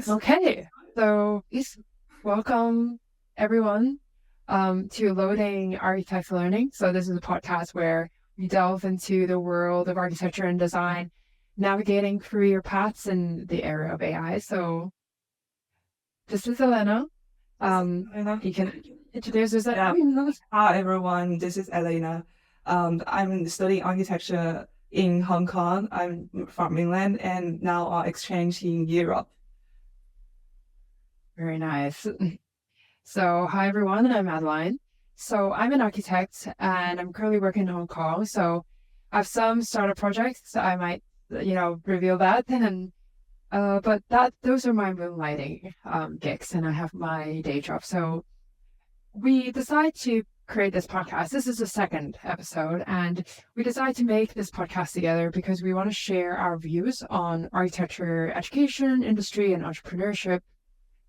Okay, so please welcome everyone to Loading Architect Learning. So this is a podcast where we delve into the world of architecture and design, navigating career paths in the era of AI. So this is Elena. You can introduce yourself. Yeah. Hi everyone, this is Elena. I'm studying architecture in Hong Kong. I'm from mainland and now on exchange in Europe. Very nice. So hi everyone, I'm Adeline. So I'm an architect and I'm currently working in Hong Kong. So I have some startup projects. I might, reveal that. But those are my moonlighting gigs, and I have my day job. So we decide to create this podcast. This is the second episode, and we decided to make this podcast together because we want to share our views on architecture, education, industry, and entrepreneurship.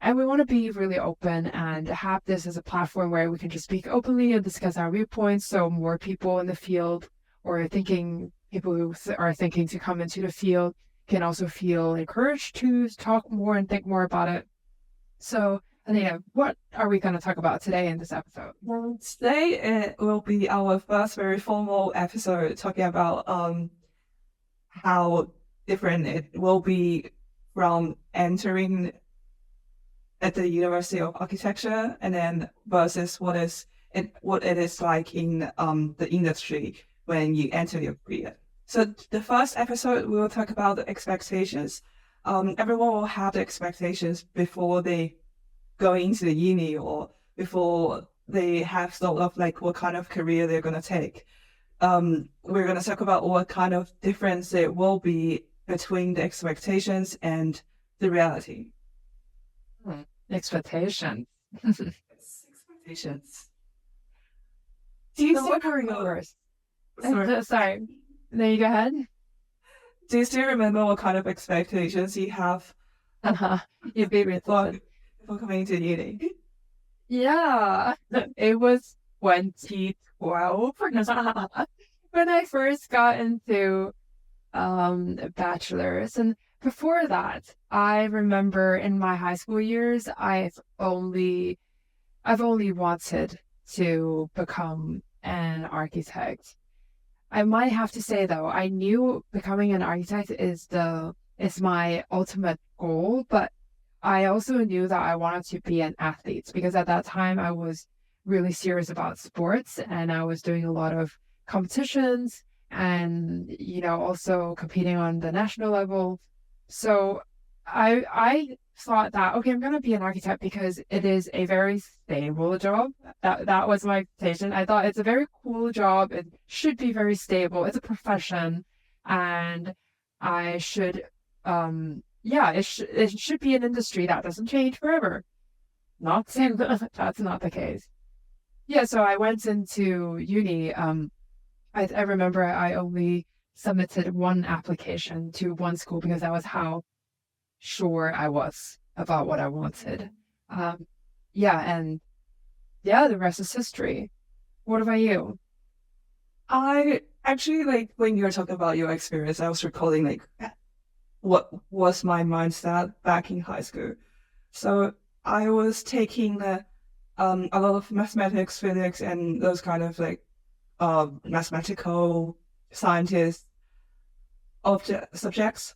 And we want to be really open and have this as a platform where we can just speak openly and discuss our viewpoints. So more people in the field or people who are thinking to come into the field can also feel encouraged to talk more and think more about it. So, Anita, what are we going to talk about today in this episode? Well, today it will be our first very formal episode talking about how different it will be from entering at the University of Architecture and then versus what it is like in the industry when you enter your career. So the first episode we will talk about the expectations. Everyone will have the expectations before they go into the uni or before they have thought of like what kind of career they're going to take. We're going to talk about what kind of difference there will be between the expectations and the reality. Expectations. Expectations. Do you still remember? Sorry. There you go ahead. Do you still remember what kind of expectations you have? You beat me before coming to uni. Yeah, it was 2012 when I first got into bachelor's, and before that, I remember in my high school years, I've only wanted to become an architect. I might have to say though, I knew becoming an architect is my ultimate goal, but I also knew that I wanted to be an athlete because at that time I was really serious about sports and I was doing a lot of competitions and, also competing on the national level. So I thought that, okay, I'm going to be an architect because it is a very stable job. That was my expectation. I thought it's a very cool job. It should be very stable. It's a profession and I should, it should be an industry that doesn't change forever. Not saying that's not the case. Yeah, so I went into uni. I remember I only submitted one application to one school because that was how sure I was about what I wanted. The rest is history. What about you? I actually when you were talking about your experience, I was recalling what was my mindset back in high school. So I was taking a lot of mathematics, physics, and those kind of mathematical scientist subjects.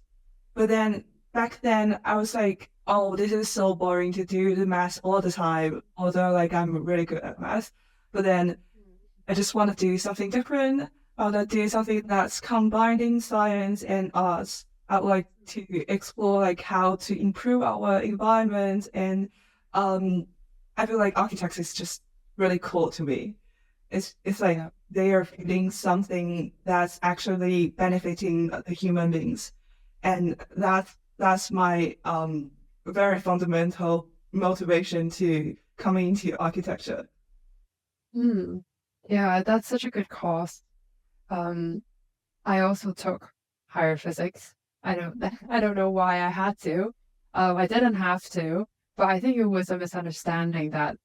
But then back then I was like, oh, this is so boring to do the math all the time, although I'm really good at math. But then I just want to do something different. I want to do something that's combining science and arts. I'd like to explore how to improve our environment, and I feel like architects is just really cool to me. It's like they are doing something that's actually benefiting the human beings, and that's my very fundamental motivation to come into architecture. Yeah, that's such a good cause. I also took higher physics. I don't know why I had to. I didn't have to, but I think it was a misunderstanding that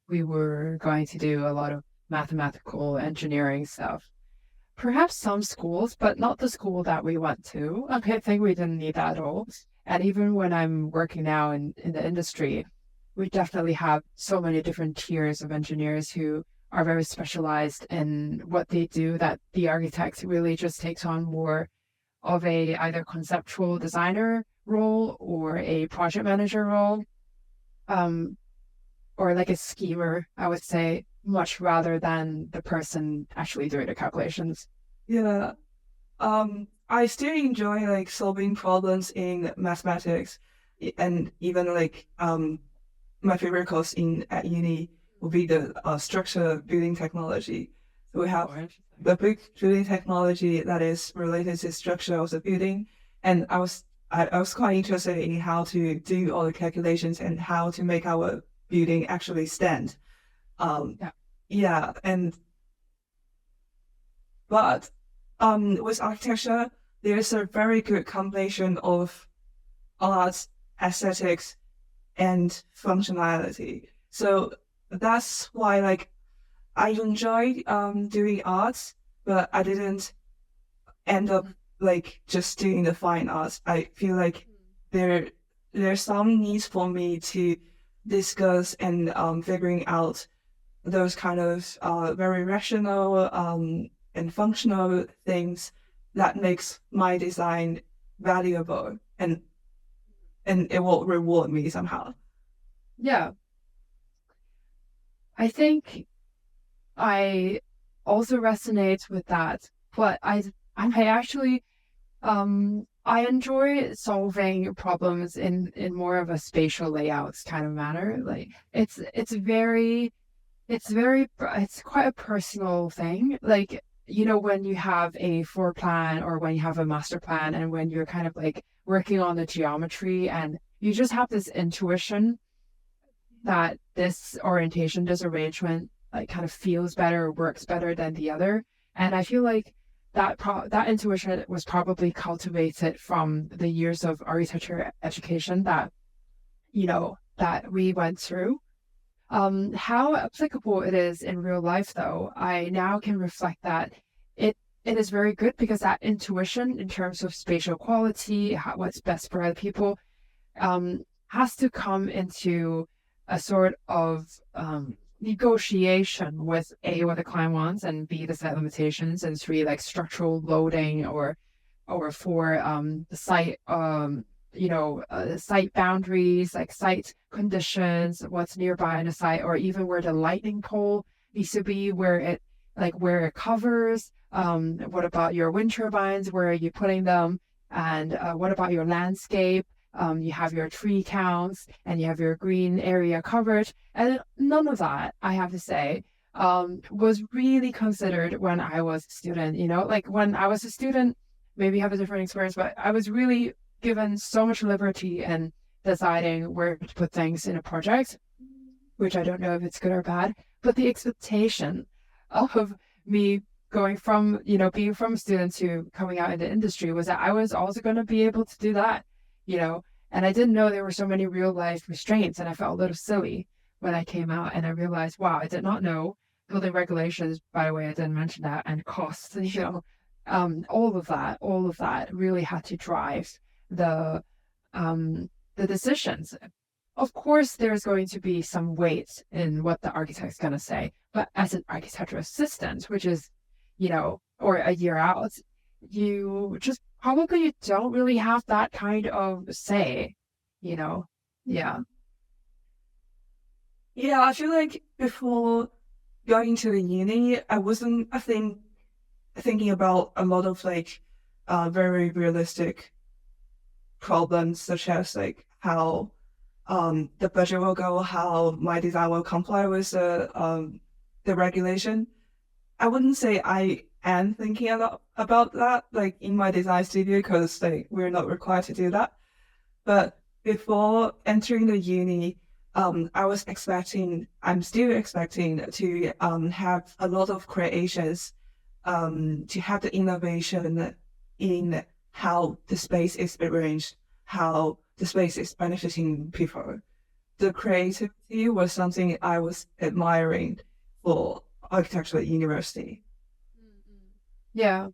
we were going to do a lot of mathematical engineering stuff. Perhaps some schools, but not the school that we went to. I think we didn't need that at all. And even when I'm working now in the industry, we definitely have so many different tiers of engineers who are very specialized in what they do that the architect really just takes on more of a either conceptual designer role or a project manager role, um, or like a schemer, I would say, much rather than the person actually doing the calculations. Yeah. I still enjoy like solving problems in mathematics, and even like my favorite course in at uni will be the structure building technology. So we have Oh, interesting. the big building technology that is related to structure of the building, and I was quite interested in how to do all the calculations and how to make our building actually stand. Um, Yeah. yeah, and but with architecture, there's a very good combination of art, aesthetics, and functionality. So that's why like I enjoyed doing arts, but I didn't end up like just doing the fine arts. I feel like there there's some needs for me to discuss and figuring out those kind of very rational and functional things that makes my design valuable, and it will reward me somehow. Yeah. I think I also resonate with that, but I actually I enjoy solving problems in more of a spatial layouts kind of manner. Like it's quite a personal thing. Like, you know, when you have a floor plan or when you have a master plan and when you're kind of like working on the geometry and you just have this intuition that this orientation, this arrangement, like kind of feels better or works better than the other. And I feel like that intuition was probably cultivated from the years of architecture education that, you know, that we went through. How applicable it is in real life, though, I now can reflect that it is very good because that intuition in terms of spatial quality, what's best for other people, has to come into a sort of negotiation with A, what the client wants, and B, the set limitations, and three, like structural loading or for the site site boundaries, like site conditions, what's nearby in a site, or even where the lightning pole needs to be, where it covers. What about your wind turbines? Where are you putting them? And what about your landscape? You have your tree counts and you have your green area coverage. And none of that, I have to say, was really considered when I was a student. You know, like when I was a student, maybe have a different experience, but I was really given so much liberty in deciding where to put things in a project, which I don't know if it's good or bad, but the expectation of me going from, being from students to coming out in the industry was that I was also going to be able to do that, you know, and I didn't know there were so many real life restraints, and I felt a little silly when I came out and I realized, wow, I did not know building regulations, by the way, I didn't mention that, and costs, all of that really had to drive the the decisions. Of course, there's going to be some weight in what the architect's going to say, but as an architectural assistant, which is, or a year out, you just probably don't really have that kind of say, you know? Yeah. Yeah, I feel like before going to the uni, I wasn't, I think, thinking about a lot of like very realistic problems, such as like how the budget will go, how my design will comply with the regulation. I wouldn't say I am thinking a lot about that, like in my design studio, because like we're not required to do that. But before entering the uni, I'm still expecting to have a lot of creations, to have the innovation in how the space is arranged, how the space is benefiting people. The creativity was something I was admiring for architecture at university. Yeah.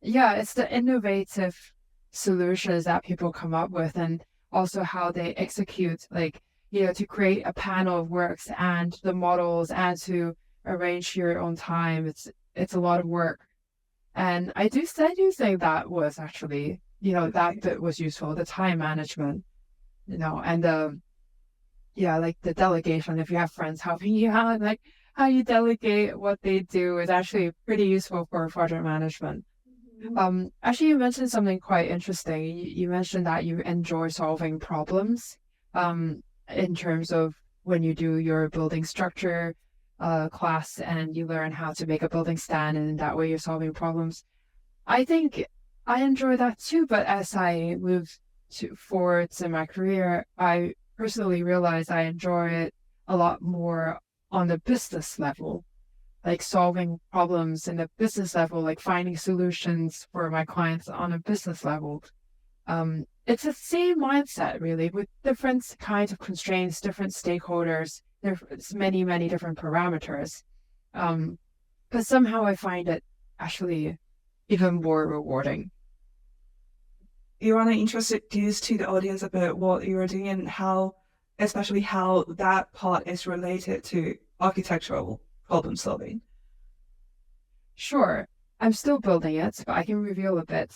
Yeah, it's the innovative solutions that people come up with, and also how they execute, like, to create a panel of works and the models and to arrange your own time. It's a lot of work. And I do think that was actually, that bit was useful, the time management, and like the delegation, if you have friends helping you out, like how you delegate what they do is actually pretty useful for project management. Actually, you mentioned something quite interesting. You mentioned that you enjoy solving problems, in terms of when you do your building structure class and you learn how to make a building stand, and in that way you're solving problems. I think I enjoy that too, but as I move forwards in my career, I personally realize I enjoy it a lot more on the business level, like solving problems in the business level, like finding solutions for my clients on a business level. It's the same mindset, really, with different kinds of constraints, different stakeholders. There's many, many different parameters. But somehow I find it actually even more rewarding. You want to introduce to the audience about what you're doing and how, especially how that part is related to architectural problem solving? Sure, I'm still building it, but I can reveal a bit.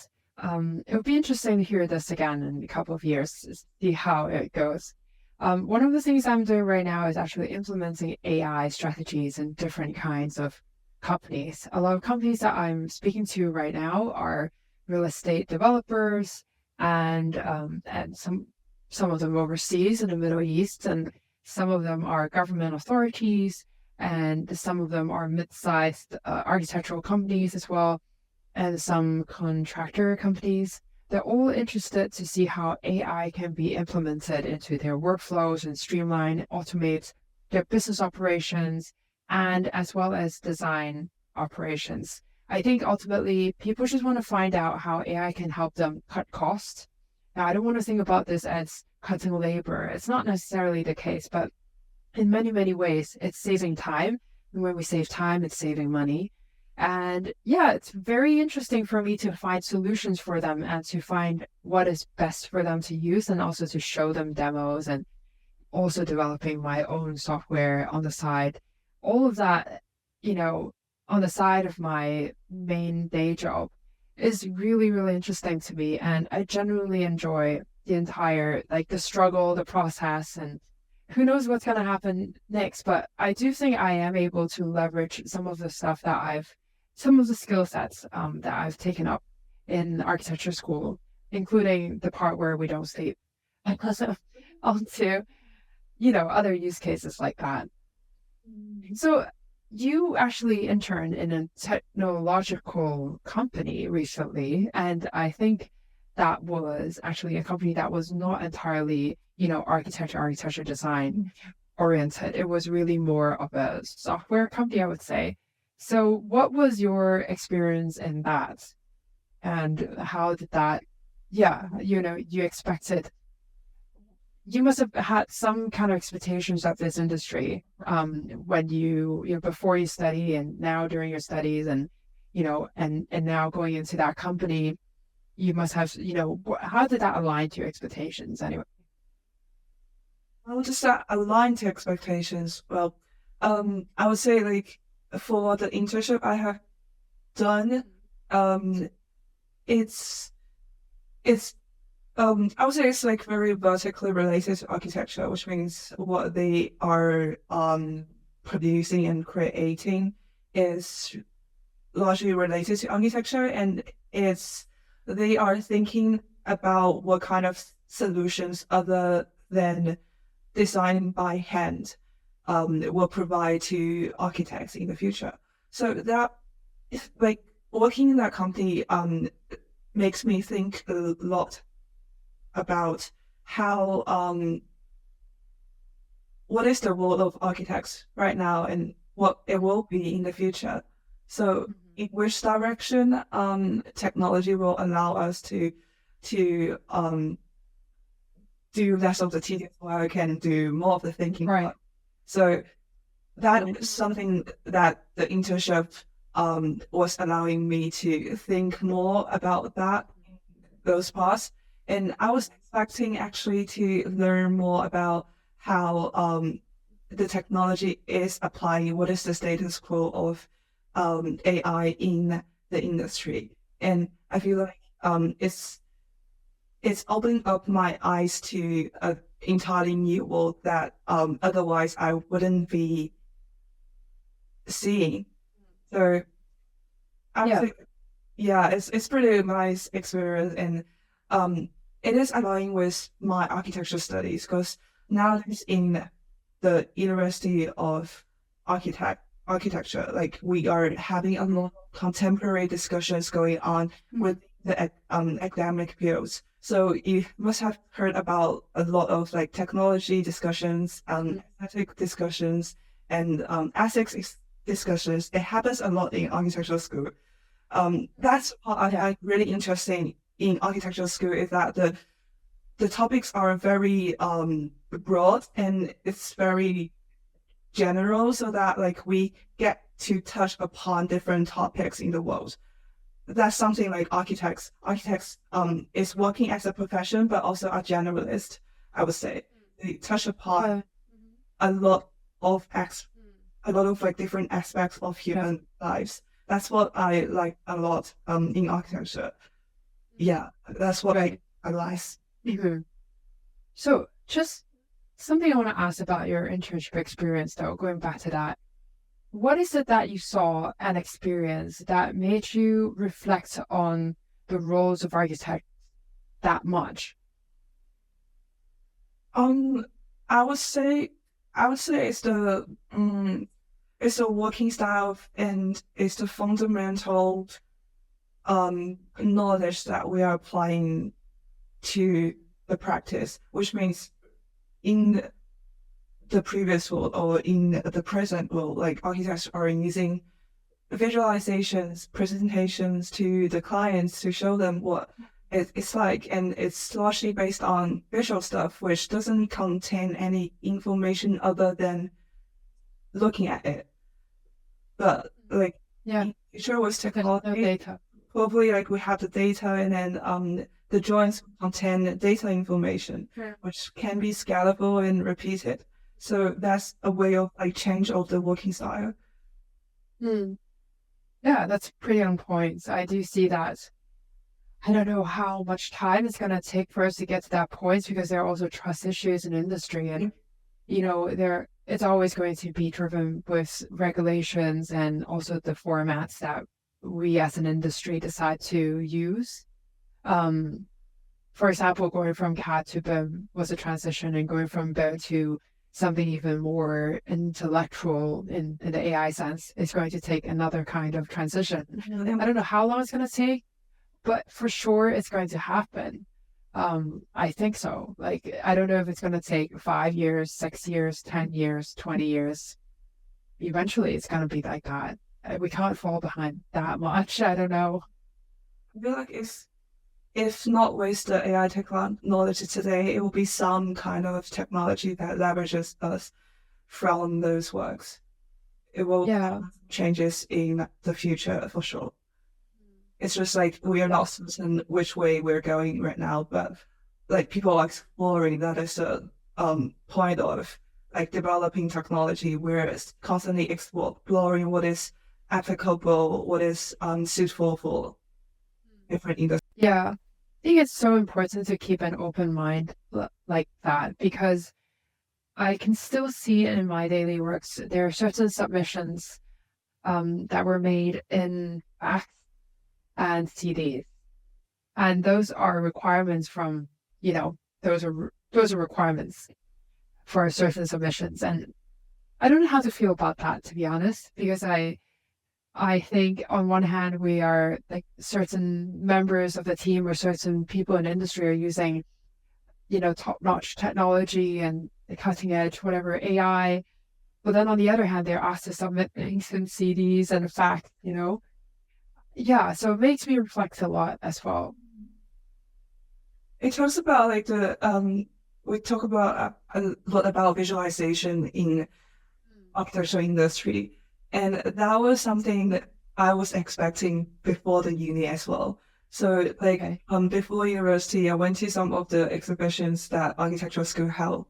It would be interesting to hear this again in a couple of years to see how it goes. One of the things I'm doing right now is actually implementing AI strategies in different kinds of companies. A lot of companies that I'm speaking to right now are real estate developers, and some of them overseas in the Middle East, and some of them are government authorities, and some of them are mid-sized architectural companies as well, and some contractor companies. They're all interested to see how AI can be implemented into their workflows and streamline, automate their business operations, and as well as design operations. I think ultimately people just want to find out how AI can help them cut costs. Now, I don't want to think about this as cutting labor. It's not necessarily the case, but in many, many ways, it's saving time. And when we save time, it's saving money. And yeah, it's very interesting for me to find solutions for them and to find what is best for them to use, and also to show them demos, and also developing my own software on the side. All of that, on the side of my main day job is really, really interesting to me. And I genuinely enjoy the entire, like the struggle, the process, and who knows what's going to happen next. But I do think I am able to leverage some of the stuff some of the skill sets that I've taken up in architecture school, including the part where we don't sleep, and also onto, other use cases like that. So you actually interned in a technological company recently, and I think that was actually a company that was not entirely, architecture design oriented. It was really more of a software company, I would say. So what was your experience in that? And how did that, you expected, you must have had some kind of expectations of this industry when before you study and now during your studies, and and now going into that company, you must have, how did that align to your expectations anyway? Well, just that align to expectations. Well, I would say, like, for the internship I have done, it's I would say it's like very vertically related to architecture, which means what they are producing and creating is largely related to architecture, and they are thinking about what kind of solutions other than design by hand will provide to architects in the future. So that, like, working in that company makes me think a lot about how what is the role of architects right now and what it will be in the future. So in which direction technology will allow us to do less of the tedious work and do more of the thinking Right. work. So that is something that the internship was allowing me to think more about that, those parts. And I was expecting actually to learn more about how the technology is applying, what is the status quo of AI in the industry. And I feel like it's opening up my eyes to an entirely new world that otherwise I wouldn't be seeing. So I Yeah. think, yeah, it's pretty nice experience, and it is aligning with my architecture studies because now it's in the University of Architecture. Like we are having a lot of contemporary discussions going on with the academic fields. So you must have heard about a lot of like technology discussions, aesthetic discussions, and ethics discussions. It happens a lot in architectural school. That's what I find really interesting in architectural school is that the topics are very broad and it's very general, so that like we get to touch upon different topics in the world. That's something like architects is working as a profession but also a generalist, I would say. They touch upon a lot of like different aspects of human lives. That's what I like a lot in architecture. Yeah, that's what I like. Mhm. So just something I want to ask about your internship experience, though, going back to that. What is it that you saw and experienced that made you reflect on the roles of architects that much? Um, I would say it's the working style and it's the fundamental knowledge that we are applying to the practice, which means in the previous world or in the present world, like architects are using visualizations, presentations to the clients to show them what it's like, and it's largely based on visual stuff, which doesn't contain any information other than looking at it. But like, Yeah, future with there's no technology, data. probably like we have the data, and then the drawings contain data information, which can be scalable and repeated. So that's a way of like change of the working style. Hmm. Yeah, that's pretty on point. I do see that. I don't know how much time it's going to take for us to get to that point because there are also trust issues in industry, and it's always going to be driven with regulations and also the formats that we as an industry decide to use. Um, for example, going from CAD to BIM was a transition, and going from BIM to something even more intellectual in the AI sense is going to take another kind of transition. I don't know how long it's going to take, but for sure it's going to happen. I think so. Like, I don't know if it's going to take 5 years, 6 years, 10 years, 20 years. Eventually, it's going to be like that. We can't fall behind that much. I don't know. I feel like if not waste the AI technology today, it will be some kind of technology that leverages us from those works. It will Yeah. changes in the future for sure. It's just like we are not certain which way we're going right now, but like people are exploring. That is the point of like developing technology. We're constantly exploring what is applicable, what is suitable for different industries. Yeah. I think it's so important to keep an open mind like that because I can still see in my daily works there are certain submissions that were made in fax and CDs, and those are requirements from those are requirements for certain submissions, and I don't know how to feel about that, to be honest, because I think on one hand we are like certain members of the team or certain people in industry are using top-notch technology and the cutting edge whatever AI, but then on the other hand they're asked to submit things in CDs and fax. Yeah, so it makes me reflect a lot as well. It talks about like we talk about a lot about visualization in architecture industry, and that was something that I was expecting before the uni as well. So like Okay. before university, I went to some of the exhibitions that architectural school held.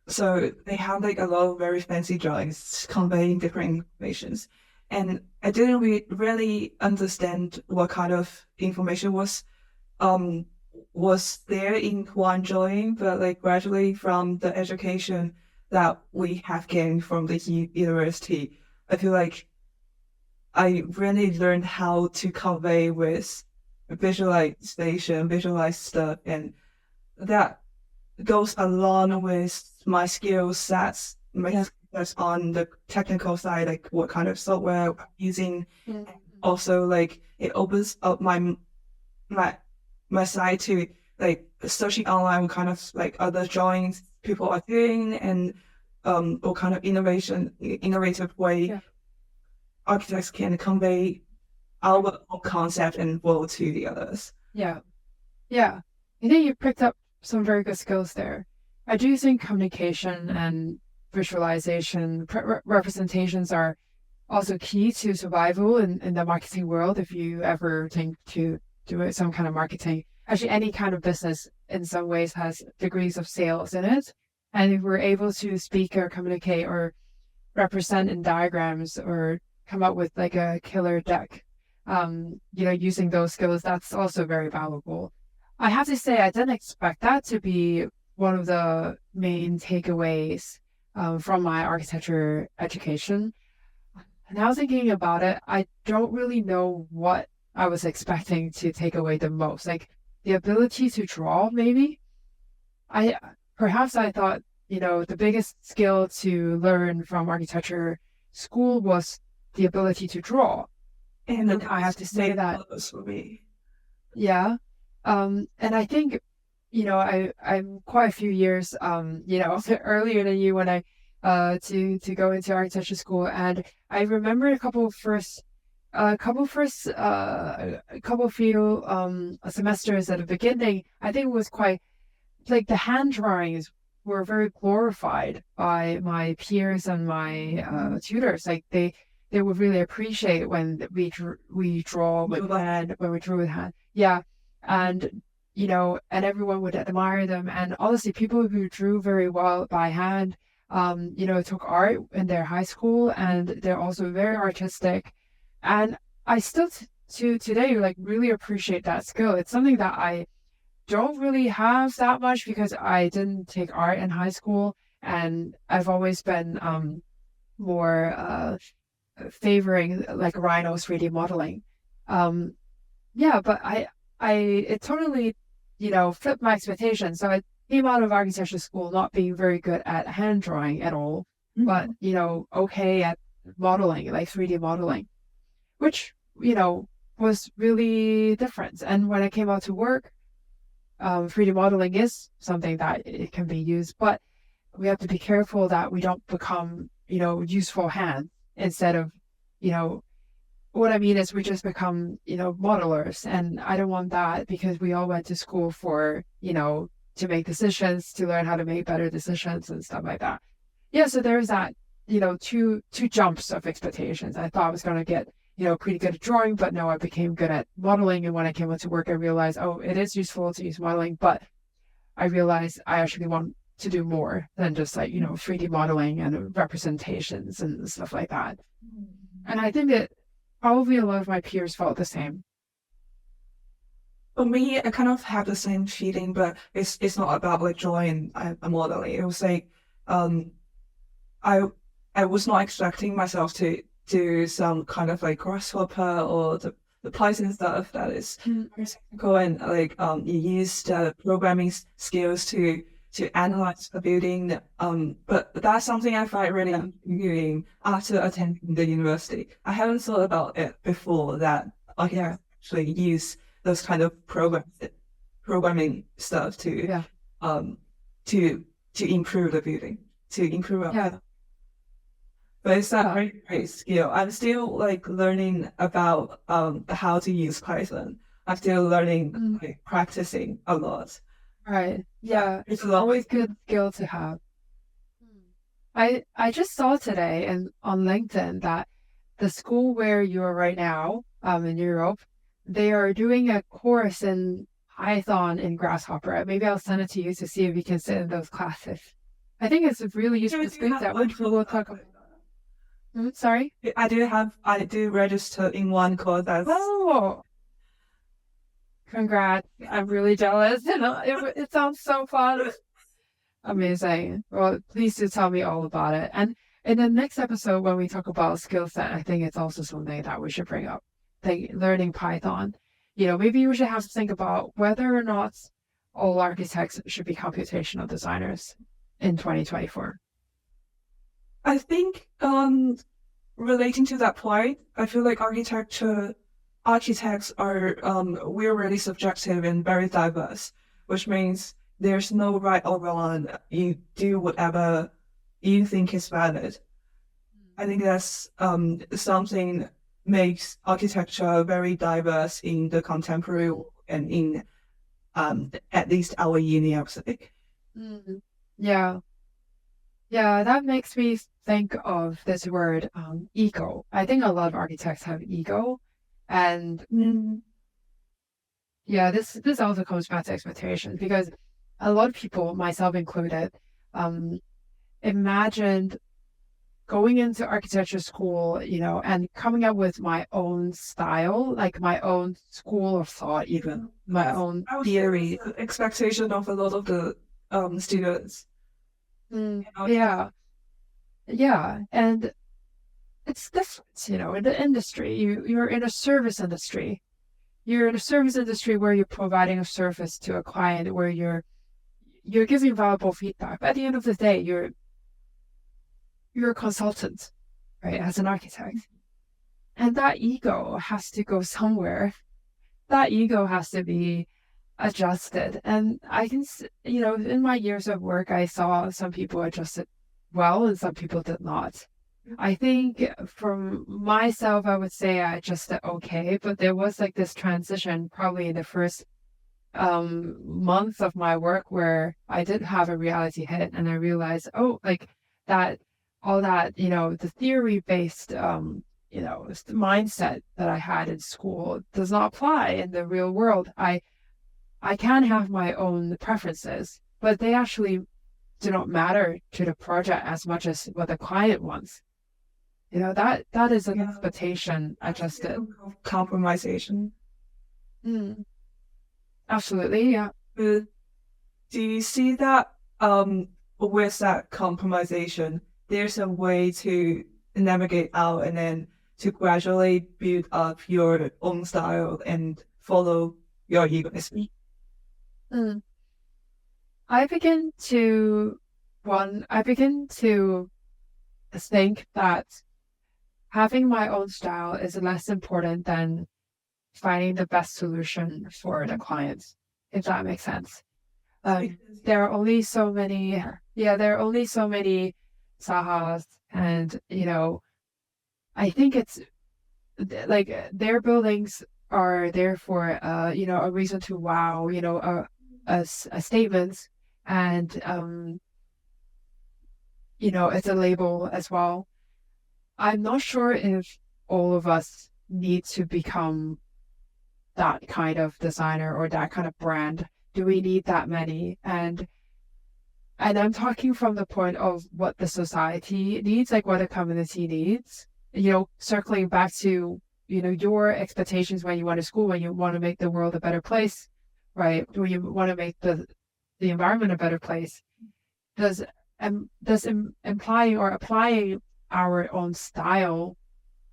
So they have like a lot of very fancy drawings conveying different informations. And I didn't really understand what kind of information um was there in one drawing, but like gradually from the education that we have gained from the university, I feel like I really learned how to convey with visualization, visualize stuff, and that goes along with my skill sets, that's on the technical side, like what kind of software I'm using. Mm. Also, like it opens up my my side to like searching online what kind of like other drawings people are doing and what kind of innovative way Yeah. architects can convey our concept and world to the others. Yeah. Yeah. I think you picked up some very good skills there. I do think communication and visualization, representations are also key to survival in the marketing world. If you ever think to do some kind of marketing, actually any kind of business in some ways has degrees of sales in it. And if we're able to speak or communicate or represent in diagrams or come up with like a killer deck, using those skills, that's also very valuable. I have to say, I didn't expect that to be one of the main takeaways from my architecture education. Now thinking about it, I don't really know what I was expecting to take away the most. Like the ability to draw, maybe. I perhaps I thought, the biggest skill to learn from architecture school was the ability to draw. And And I have to say that, for me. yeah. And I think, I'm quite a few years, earlier than you when I to go into architecture school. And I remember a couple few semesters at the beginning. I think it was quite like the hand drawings were very glorified by my peers and my tutors. Like they would really appreciate when we draw with hand, when we drew with hand. Yeah. And and everyone would admire them. And honestly, people who drew very well by hand, took art in their high school, and they're also very artistic. And I still to today like really appreciate that skill. It's something that I don't really have that much because I didn't take art in high school, and I've always been more favoring like Rhino's 3D modeling. Um, yeah, but it totally, flipped my expectations. So I came out of architecture school not being very good at hand drawing at all, but okay at modeling, like 3D modeling, which, was really different. And when I came out to work, 3D modeling is something that it can be used, but we have to be careful that we don't become, useful hands instead of, what I mean is we just become, modelers. And I don't want that because we all went to school for, to make decisions, to learn how to make better decisions and stuff like that. Yeah, so there's that, two jumps of expectations. I thought I was going to get pretty good at drawing, but no, I became good at modeling. And when I came into work, I realized, oh, it is useful to use modeling, but I realized I actually want to do more than just like, 3D modeling and representations and stuff like that. And I think that probably a lot of my peers felt the same. For me, I kind of have the same feeling, but it's not about like drawing and modeling. It was like, I I was not expecting myself to do some kind of like grasshopper or the Python stuff that is very technical and like you use the programming skills to analyze the building. But that's something I find really intriguing after attending the university. I haven't thought about it before that I can actually use those kind of programming stuff um to improve the building, to improve our Yeah. but it's not very great skill. I'm still like learning about how to use Python. I'm still learning, like practicing a lot. Right. Yeah. It's a It's lot. always good skill to have. I just saw today and on LinkedIn that the school where you are right now, in Europe, they are doing a course in Python in Grasshopper. Maybe I'll send it to you to see if you can sit in those classes. I think it's really useful. It's good that when people talk about, sorry. I do register in one course as Oh, congrats. I'm really jealous. It sounds so fun. Amazing. Well, please do tell me all about it. And in the next episode, when we talk about skill set, I think it's also something that we should bring up. Like learning Python. Maybe we should have to think about whether or not all architects should be computational designers in 2024. I think relating to that point, I feel like architects are we're really subjective and very diverse, which means there's no right or wrong. You do whatever you think is valid. I think that's something makes architecture very diverse in the contemporary and in at least our university. Mm. Yeah. Yeah, that makes me think of this word, ego. I think a lot of architects have ego. And yeah, this also comes back to expectations because a lot of people, myself included, imagined going into architecture school, and coming up with my own style, like my own school of thought, even my own theory. Expectation of a lot of the students. Yeah, yeah, and it's different, in the industry. You're in a service industry. You're in a service industry where you're providing a service to a client, where you're giving valuable feedback. But at the end of the day, you're a consultant, right, as an architect. And that ego has to go somewhere. That ego has to be adjusted. And I can, in my years of work, I saw some people adjusted well and some people did not. I think from myself, I would say I adjusted okay, but there was like this transition probably in the first month of my work where I did have a reality hit and I realized, like that all that, the theory-based mindset that I had in school does not apply in the real world. I can have my own preferences, but they actually do not matter to the project as much as what the client wants. That is an expectation adjusted. Compromisation. Absolutely, yeah. Do you see that with that compromisation, there's a way to navigate out and then to gradually build up your own style and follow your ego? I begin to think that having my own style is less important than finding the best solution for the clients, if that makes sense. There are only so many, Sahas, and I think it's like their buildings are there for a reason to wow, a statement, and it's a label as well. I'm not sure if all of us need to become that kind of designer or that kind of brand. Do we need that many? And I'm talking from the point of what the society needs, like what the community needs. Circling back to your expectations when you went to school, when you want to make the world a better place, right? When you want to make the environment a better place. Does implying or applying our own style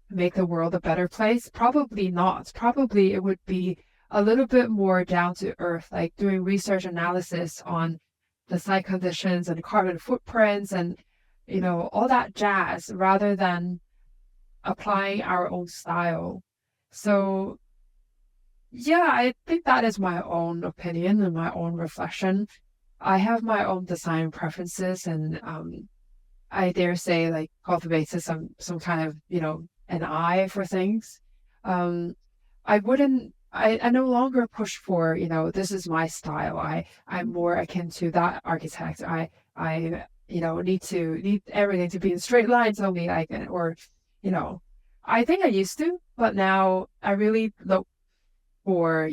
make the world a better place? Probably not. Probably it would be a little bit more down to earth, like doing research analysis on the site conditions and carbon footprints and all that jazz, rather than applying our own style. So yeah, I think that is my own opinion and my own reflection. I have my own design preferences, and I dare say like cultivated some kind of an eye for things. I no longer push for this is my style. I'm more akin to that architect. I need everything to be in straight lines only, I think I used to, but now I really look for,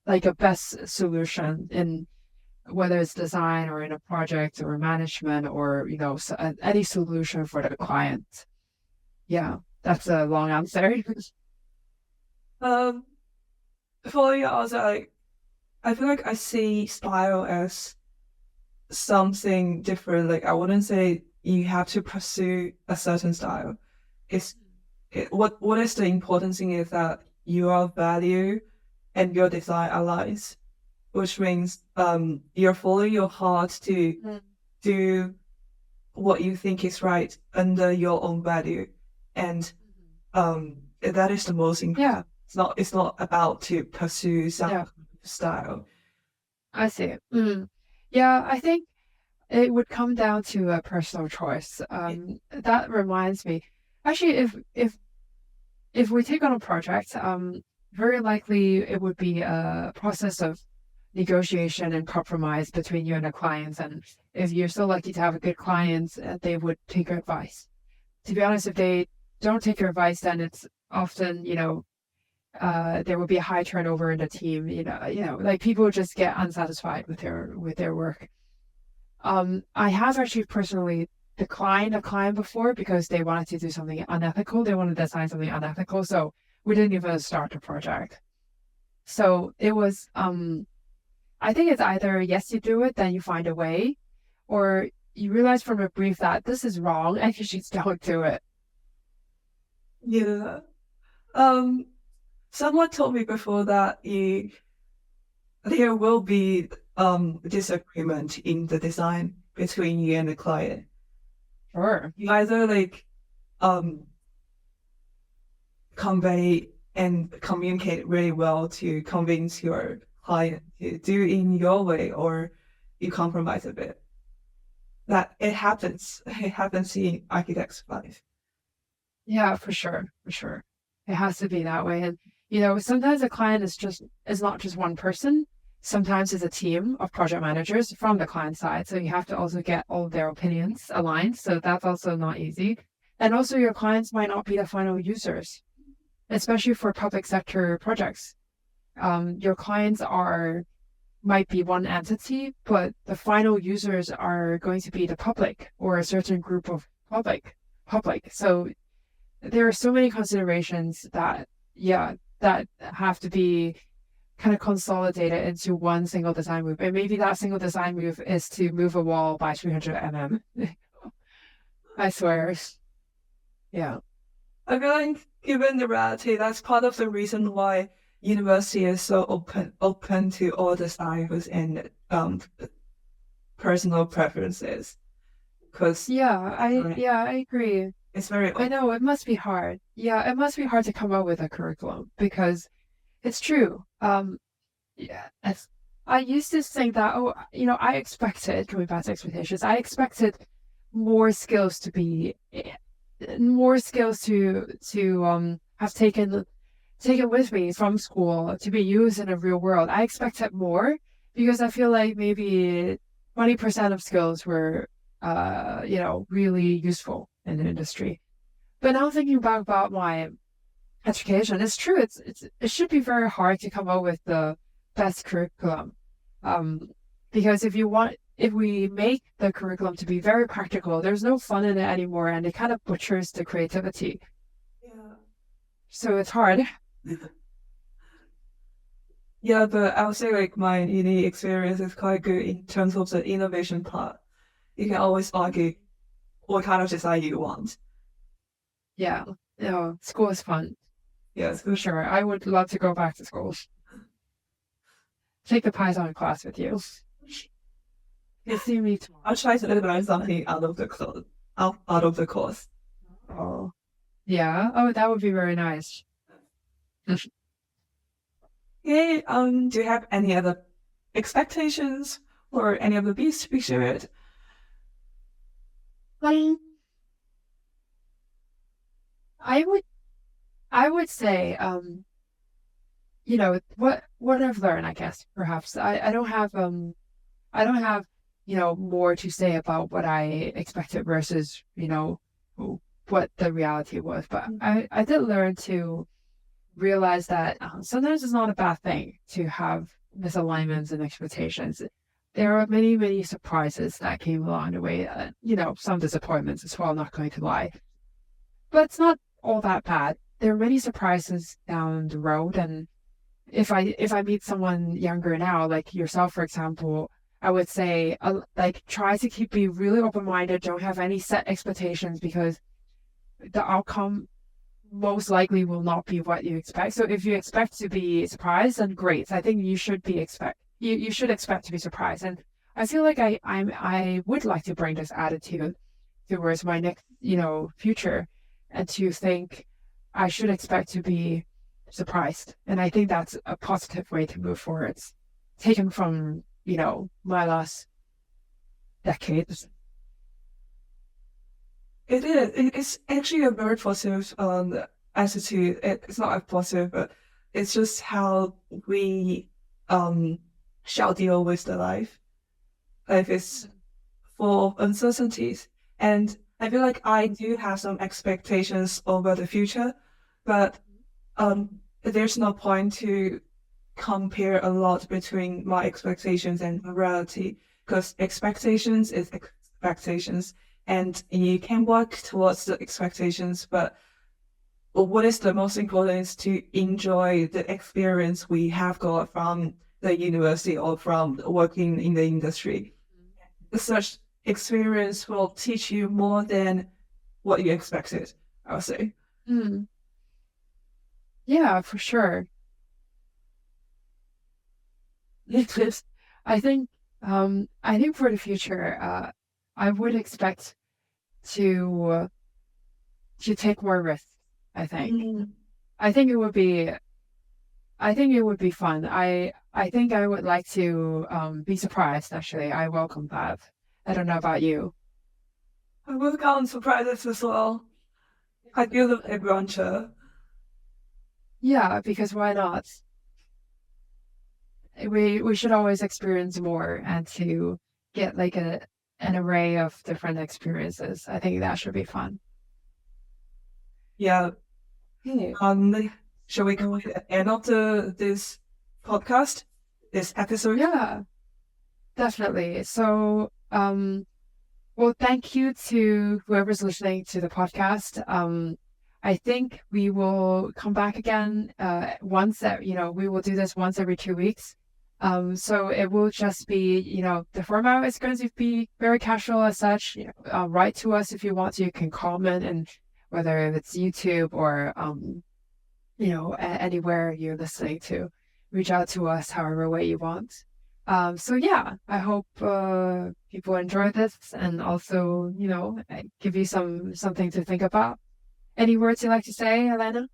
like a best solution in whether it's design or in a project or management or, any solution for the client. Yeah, that's a long answer. Um, for me also, I feel like I see style as something different. Like I wouldn't say you have to pursue a certain style. It's what is the important thing is that your value and your design aligns, which means you're following your heart to do what you think is right under your own value, and that is the most important. Yeah, It's not about to pursue some yeah, style. I see. Yeah, I think it would come down to a personal choice. That reminds me, actually, if we take on a project, very likely it would be a process of negotiation and compromise between you and the clients. And if you're so lucky to have a good client, they would take your advice. To be honest, if they don't take your advice, then it's often, there will be a high turnover in the team. Like people just get unsatisfied with their work. I have actually personally declined a client before because they wanted to do something unethical. They wanted to design something unethical, so we didn't even start the project. So it was, I think it's either yes, you do it, then you find a way, or you realize from a brief that this is wrong and you just don't do it. Yeah. Um, Someone told me before that there will be disagreement in the design between you and the client. Sure. You either um convey and communicate really well to convince your client to do in your way, or you compromise a bit. That it happens. It happens in architect's life. Yeah, for sure, for sure. It has to be that way. And sometimes a client is not just one person. Sometimes it's a team of project managers from the client side. So you have to also get all of their opinions aligned. So that's also not easy. And also your clients might not be the final users, especially for public sector projects. Your clients might be one entity, but the final users are going to be the public or a certain group of public. So there are so many considerations that have to be kind of consolidated into one single design move. And maybe that single design move is to move a wall by 300 mm. I swear. Yeah. I feel like given the reality, that's part of the reason why university is so open to all the styles and personal preferences. Because I agree. it's very I know it must be hard. Yeah, it must be hard to come up with a curriculum because it's true. Yeah, I used to think that, I expected, coming back to expectations, I expected more skills to be more skills to have taken with me from school to be used in the real world. I expected more because I feel like maybe 20% of skills were really useful in the industry. But now thinking back about my education, it's true. It should be very hard to come up with the best curriculum. Because if we make the curriculum to be very practical, there's no fun in it anymore, and it kind of butchers the creativity. yeah. So it's hard. Yeah, but I would say like my uni experience is quite good in terms of the innovation part. You can always argue what kind of design you want. Yeah. School is fun. Yes, For sure. I would love to go back to school. Take the Python class with you. You see me tomorrow. I'll try to learn something out of the course. Oh. Yeah. Oh, that would be very nice. Okay, do you have any other expectations or any other bits to be shared? Um, I would say, what I've learned, I guess, perhaps. I don't have, more to say about what I expected versus, what the reality was. But I did learn to realize that sometimes it's not a bad thing to have misalignments and expectations. There are many, many surprises that came along the way. Some disappointments as well, not going to lie. But it's not all that bad. There are many surprises down the road, and if I meet someone younger now, like yourself, for example, I would say like try to be really open-minded. Don't have any set expectations because the outcome most likely will not be what you expect. So if you expect to be surprised, then great. I think you should you should expect to be surprised. And I feel like I would like to bring this attitude towards my next, future, and to think I should expect to be surprised. And I think that's a positive way to move forward, taken from, my last decades. It is. It's actually a very positive attitude. It's not a positive, but it's just how we shall deal with the life. Life is full of uncertainties, and I feel like I do have some expectations over the future, but there's no point to compare a lot between my expectations and reality, because expectations is expectations, and you can work towards the expectations, but what is the most important is to enjoy the experience we have got from the university or from working in the industry. Such experience will teach you more than what you expected, I would say. Mm. Yeah, for sure. Because I think I think for the future, I would expect to take more risks. I think. Mm. I think it would be I think it would be fun. I think I would like to be surprised, actually. I welcome that. I don't know about you. I will count surprises as well. I feel the adventure. Yeah, because why not? We should always experience more and to get like an array of different experiences. I think that should be fun. Yeah. Okay. Shall we go to the end of this podcast, this episode? Yeah, definitely. So, well, thank you to whoever's listening to the podcast. I think we will come back again we will do this once every 2 weeks. So it will just be, the format is going to be very casual as such. Write to us if you want to. You can comment, and whether it's YouTube or anywhere you're listening to, reach out to us however way you want. So yeah, I hope people enjoy this and also, give you something to think about. Any words you'd like to say, Elena?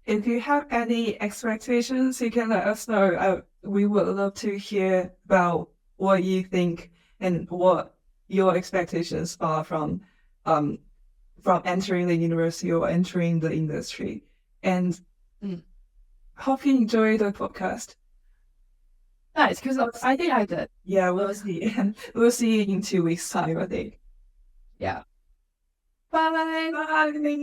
If you have any expectations, you can let us know. We would love to hear about what you think and what your expectations are from entering the university or entering the industry. And hope you enjoy the podcast. Nice, because I think I did. Yeah, we'll see. We'll see you in 2 weeks' time, I think. Yeah. Bye. Bye.